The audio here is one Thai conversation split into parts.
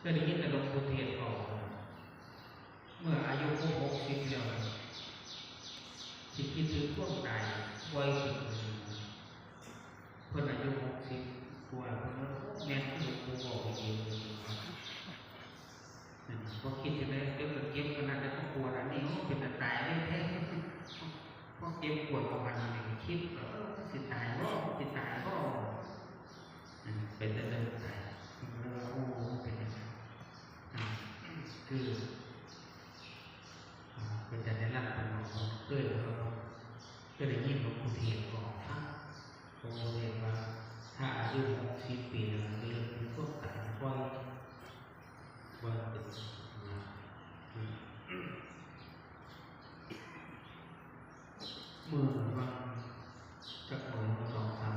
ก็ได้ยินแต่หลวงปู่เทียนบอกเมื่ออายุ60แล้วจิตคิดถึงช่วงใดวัยถึงเพิ่นอายุ60กว่าเพิ่นแม่นที่หลวงปู่บอกจริงพอคิดจะได้เก็บขนาดจะต้องกลัวนะนี่เป็นตายไม่แท้พอเก็บปวดประมาณนี้คิดสิตายก็เป็นเรื่องตายแล้วโอ้เป็นยังไงคือเป็นจะได้รับการบอกเพื่อเราก็ได้ยินหลวงปู่เทียนบอกครับโรงเรียนว่าถ้าอายุ60 ปีแล้วเรื่องเป็นพวกตายว่าเป็นเมื่อวันจะเปิด2-3 วัน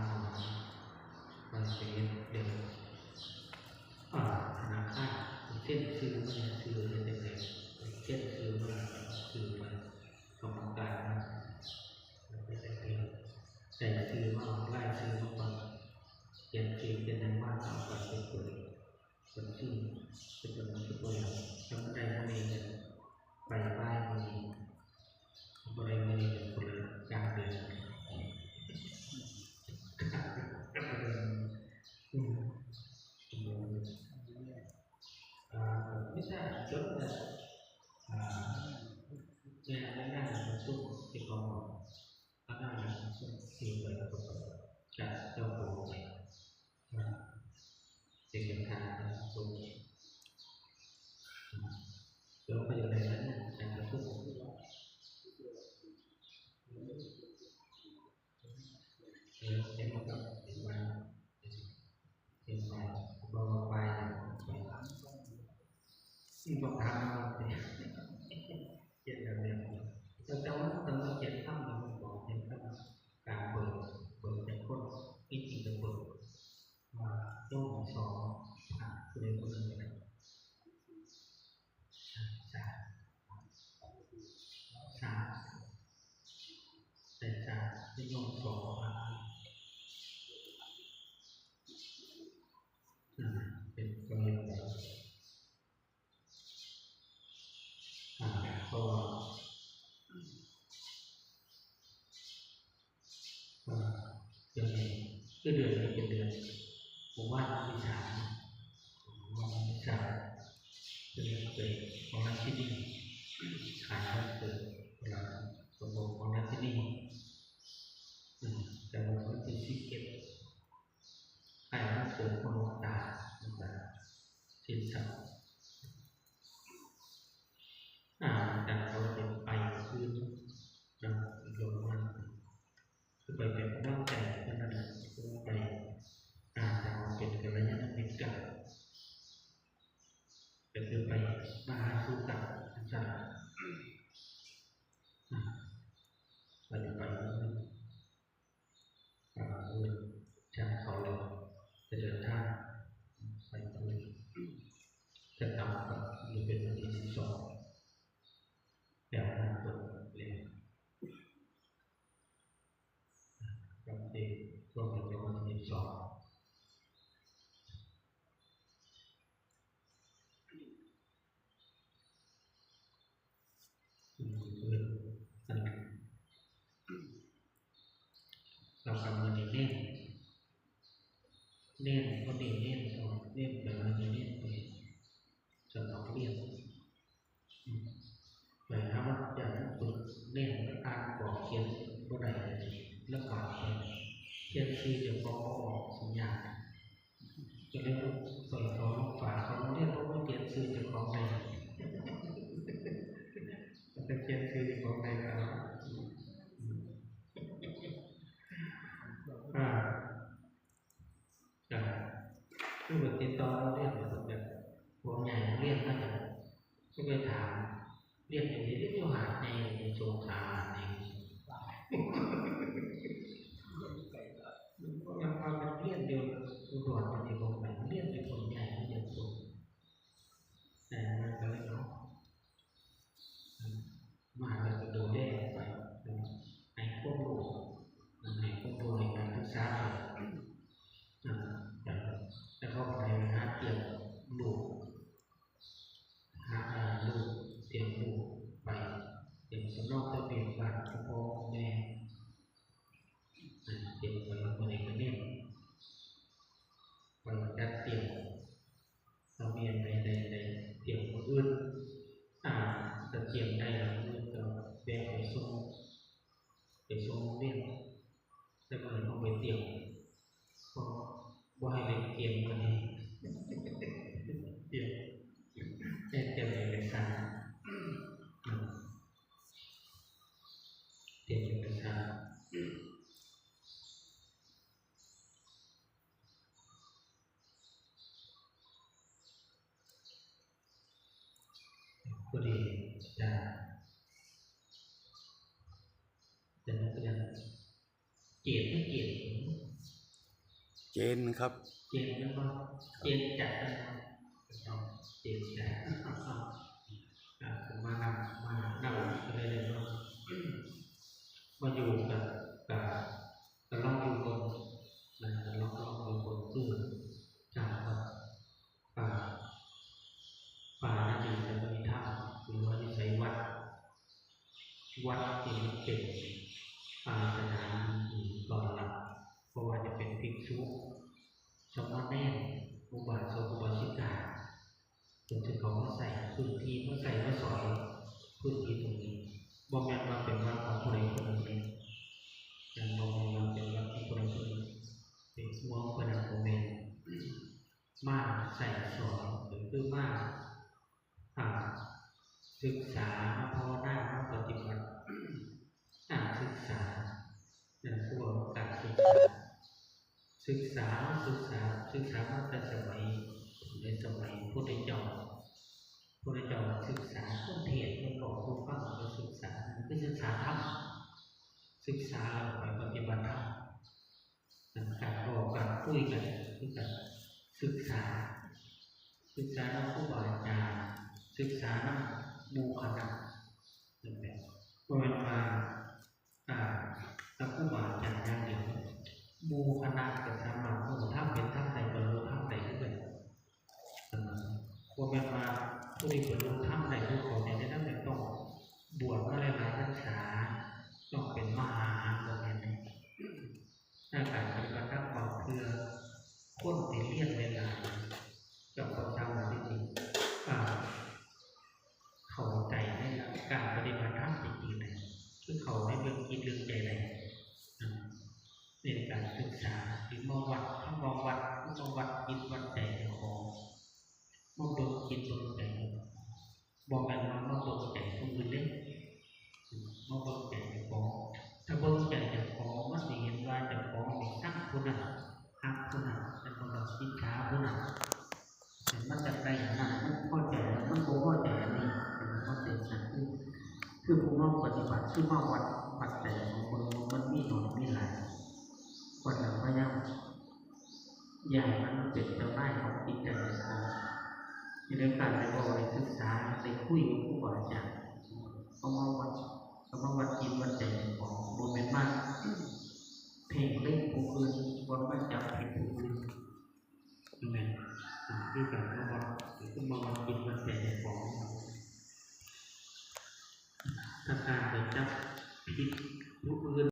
มันเป็นเดือนธนาคารเช่นซื้อมาซื้อเรื่องเด็กเช่นซื้อมาซื้อไปกรรมการไม่ได้เพียงแต่ซื้อมาไล่ซื้อมาก่อนเขียนซื้อเป็นในบ้านเอาไปเป็นตัวคนที่เป็นคนที่ตัวอย่างทำได้ไม่ได้ไปบ้านไม่ได้ไม่ได้เป็นคนละการเดินไม่ใช่จนแต่เนี่ยได้มันสู้ที่เขาถ้าได้มันสู้ที่ไปแล้วก็จะเจ้าโบไปสิ่งสำคัญสู้แล้วก็อย่างไรนั้นการกระตุ้นเห็นมันก็เห็นว่าบางไปที่บอกทางเราเจ็ดแบบนี้เราจะว่าตอนเราเจ็ดข้ามเราบอกเจ็ดข้ามการเบิกจากคนที่จริงจะเบิกมาโยกสองคือในคนหนึ่งเลยสามแต่จะที่โยกสองเป็นกรณีแบบก็ยังไงคือเดือนนี้เป็นเดือนผมว่าวิชาเป็นเรื่องเกิดของนักที่นี่ขายวันเกิดเราสมบูรณ์ของนักที่นี่แต่วันที่17ขายวันเกิดของตาสินทรัพย์แต่เราจะไปคือเราลงมาคือไปเป็นตั้งใจขนาดนั้นไปแต่เราเป็นกัลยาณมิตรกันก็คือไปมาหาสู่กันอาจารย์ไปจะเขาเลยจะเดินทางไปด้วยจะทำกับอยู่เป็นวันที่12แบบนั้นตัวเรียนกับเด็กรวมถึงวันที่12เรากำลังเล่นก็เล่นต่อเล่นแต่เราจะเล่นไปจนเราเรียนแต่ถ้าว่าอยากฝึกเล่นอ่านบอกเขียนก็ได้แล้วก็เขียนซีจะบอกสัญญาจะเรียกส่วนของฝาเขาเรียกว่าเขียนซีจะของใดจะเขียนซีของใดแล้วคือแบบติดต่อเรียนแบบหัวใหญ่เรียนก็จะก็ไปถามเรียนอย่างนี้ที่อยู่หาดในโจงขาในยังพากันเรียนเดียวอุดรปฏิบัติเรียนเป็นคน เดียวเพราะว่าให้เล่นเกมกันนี่เดี๋ยวเล่นเกมเอกสารเตรียมเอกสารพอดีจะนักเรียนเกณฑ์ไม่เกณฑ์ เจนครับเกณฑ์แล้วก็เกณฑ์จัดนะครับเกณฑ์จัดผมมานำก็ได้เลยว่ามาอยู่กับล่องอยู่บนล่องอยู่บนตู้จากป่านั่นเองจะมีถ้ำหรือว่าที่ใช้วัดที่เป็นสถานรองรับเพราะว่าจะเป็นภิกษุสมณเณรอุบาสกอุบาสิกาจนถึงเขาใส่พื้นที่เขาใส่มาสอนพื้นที่ตรงนี้บ่แม่นว่าเป็นวัดของคนใดคนหนึ่งเองอย่างบ่แม่นว่าเป็นวัดของคนใดคนหนึ่งเป็นมองคนนั้นคนนี้มาใส่สอนหรือคือมาศึกษามาภาวนามาปฏิบัติศึกษาเป็นพวกการศึกษามาแต่สมัยในสมัยพุทธเจ้าศึกษาต้นเทียนในบอกผู้ฟังก็ศึกษาคือศึกษาธรรมศึกษาไปปฏิบัติธรรมการบอกการคุยกันคือการศึกษาแล้วผู้บาอาจารย์ศึกษาแล้วหมู่คณะนั่นแหละเพราะมันมาแล้วผู้บาอาจารย์อย่างเดียวหมู่คณะกับสามารถผู้ทำเป็นท่านใดบรรลุท่านใดก็เป็นเพราะมันมาผู้ที่บรรลุท่านใดผู้ขอในนั้นต้องบวชมาหลายพรรษาต้องเป็นมหาอะไรนี้ถ้าการปฏิบัติธรรมบอกเพื่อคนที่เรียนเวลากับคนทำอะไรจริงเข้าใจในการปฏิบัติธรรมจริงๆเลยคือเขาให้เรื่องคิดเรื่องใจเลยในการศึกษาหรือมองวัดทั้งมองวัดคิดวัดใจของมองดวงคิดดวงใจบอกกันว่ามองดวงใจของมือเล่นมองดวงใจของถ้าดวงใจของมันเห็นว่าจะของมีตั้งผู้นั้นหักผู้นั้นเป็นคนเราคิดช้าผู้นั้นเห็นมันจะได้อย่างนั้นมันพอใจมันโง่พอใจนี่เป็นข้อเสียชัดคือผู้มองปฏิบัติคือมาวัดแต่ของคนมันมีหนอนมีหลายคนเราพยายามใหญ่มันเป็นเจ้าหน้าของจิตใจของในเรื่องการไปบอกในศึกษาในคุยกับผู้บริจาคเขามาวัดจิตวัดใจของโมเมนต์มากเพลงเล่นผู้อื่นวันไม่จับเพลงผู้อื่นยังไงคือการมาวัดจิตวัดใจของถ้าการไปจับผิดผู้อื่น